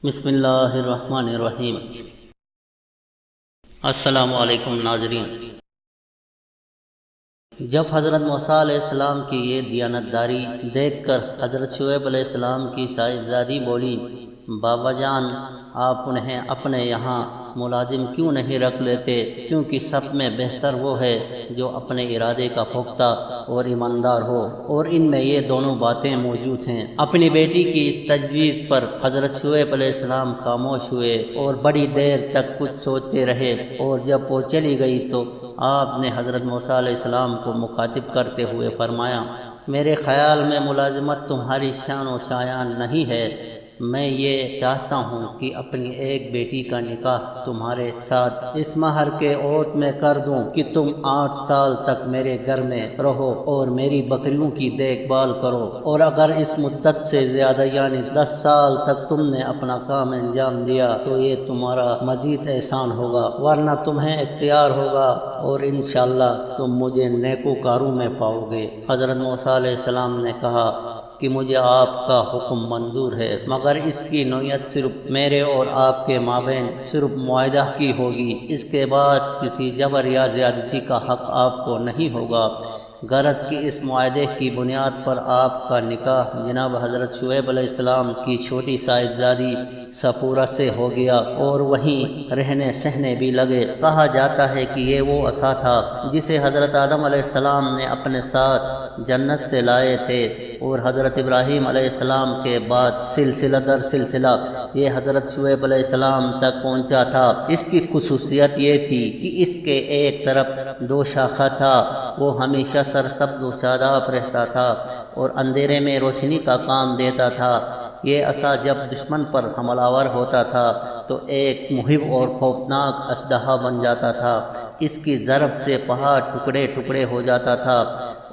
بسم اللہ الرحمن الرحیم۔ السلام علیکم ناظرین۔ جب حضرت موسیٰ علیہ السلام کی یہ دیانتداری دیکھ کر حضرت شعیب علیہ السلام کی صاحبزادی بولی، بابا جان آپ انہیں اپنے یہاں ملازم کیوں نہیں رکھ لیتے، کیونکہ سب میں بہتر وہ ہے جو اپنے ارادے کا پختہ اور ایماندار ہو، اور ان میں یہ دونوں باتیں موجود ہیں۔ اپنی بیٹی کی اس تجویز پر حضرت شعیب علیہ السلام خاموش ہوئے اور بڑی دیر تک کچھ سوچتے رہے، اور جب وہ چلی گئی تو آپ نے حضرت موسیٰ علیہ السلام کو مخاطب کرتے ہوئے فرمایا، میرے خیال میں ملازمت تمہاری شان و شایان نہیں ہے۔ میں یہ چاہتا ہوں کہ اپنی ایک بیٹی کا نکاح تمہارے ساتھ اس مہر کے عوض میں کر دوں کہ تم 8 سال تک میرے گھر میں رہو اور میری بکریوں کی دیکھ بھال کرو، اور اگر اس مدت سے زیادہ یعنی 10 سال تک تم نے اپنا کام انجام دیا تو یہ تمہارا مزید احسان ہوگا، ورنہ تمہیں اختیار ہوگا اور انشاءاللہ تم مجھے نیکوکاروں میں پاؤ گے۔ حضرت موسیٰ علیہ السلام نے کہا کہ مجھے آپ کا حکم منظور ہے، مگر اس کی نوعیت صرف میرے اور آپ کے مابین صرف معاہدہ کی ہوگی، اس کے بعد کسی جبر یا زیادتی کا حق آپ کو نہیں ہوگا۔ غرض کہ اس معاہدے کی بنیاد پر آپ کا نکاح جناب حضرت شعیب علیہ السلام کی چھوٹی صاحبزادی صفورہ سے ہو گیا، اور وہیں رہنے سہنے بھی لگے۔ کہا جاتا ہے کہ یہ وہ عصا تھا جسے حضرت آدم علیہ السلام نے اپنے ساتھ جنت سے لائے تھے، اور حضرت ابراہیم علیہ السلام کے بعد سلسلہ در سلسلہ یہ حضرت شعیب علیہ السلام تک پہنچا تھا۔ اس کی خصوصیت یہ تھی کہ اس کے ایک طرف 2 شاخہ تھا، وہ ہمیشہ سرسبز و شاداب رہتا تھا اور اندھیرے میں روشنی کا کام دیتا تھا۔ یہ عصا جب دشمن پر حملہ آور ہوتا تھا تو ایک مہلک اور خوفناک اسلحہ بن جاتا تھا۔ اس کی ضرب سے پہاڑ ٹکڑے ٹکڑے ہو جاتا تھا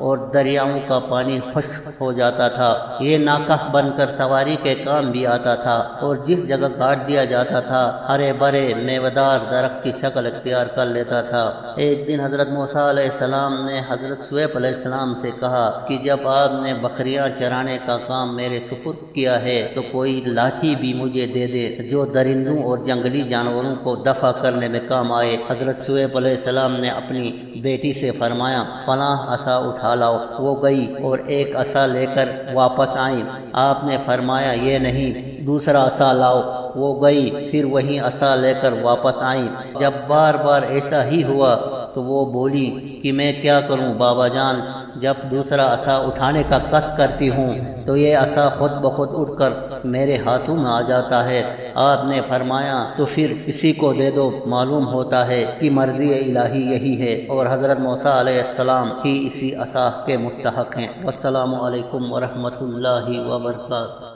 اور دریاؤں کا پانی خشک ہو جاتا تھا۔ یہ ناکہ بن کر سواری کے کام بھی آتا تھا، اور جس جگہ کاٹ دیا جاتا تھا ہرے بھرے میویدار درخت کی شکل اختیار کر لیتا تھا۔ ایک دن حضرت موسیٰ علیہ السلام نے حضرت شعیب علیہ السلام سے کہا کہ جب آپ نے بکریاں چرانے کا کام میرے سپرد کیا ہے تو کوئی لاٹھی بھی مجھے دے دے جو درندوں اور جنگلی جانوروں کو دفع کرنے میں کام آئے۔ حضرت شعیب علیہ السلام نے اپنی بیٹی سے فرمایا، فلاں عصا اٹھا لاؤ۔ وہ گئی اور ایک عصا لے کر واپس آئی۔ آپ نے فرمایا، یہ نہیں، دوسرا عصا لاؤ۔ وہ گئی، پھر وہی عصا لے کر واپس آئی۔ جب بار بار ایسا ہی ہوا تو وہ بولی کہ میں کیا کروں بابا جان، جب دوسرا عصا اٹھانے کا قصد کرتی ہوں تو یہ عصا خود بخود اٹھ کر میرے ہاتھوں میں آ جاتا ہے۔ آپ نے فرمایا، تو پھر کسی کو دے دو، معلوم ہوتا ہے کہ مرضی الہی یہی ہے، اور حضرت موسیٰ علیہ السلام ہی اسی عصا کے مستحق ہیں۔ والسلام علیکم ورحمۃ اللہ وبرکاتہ۔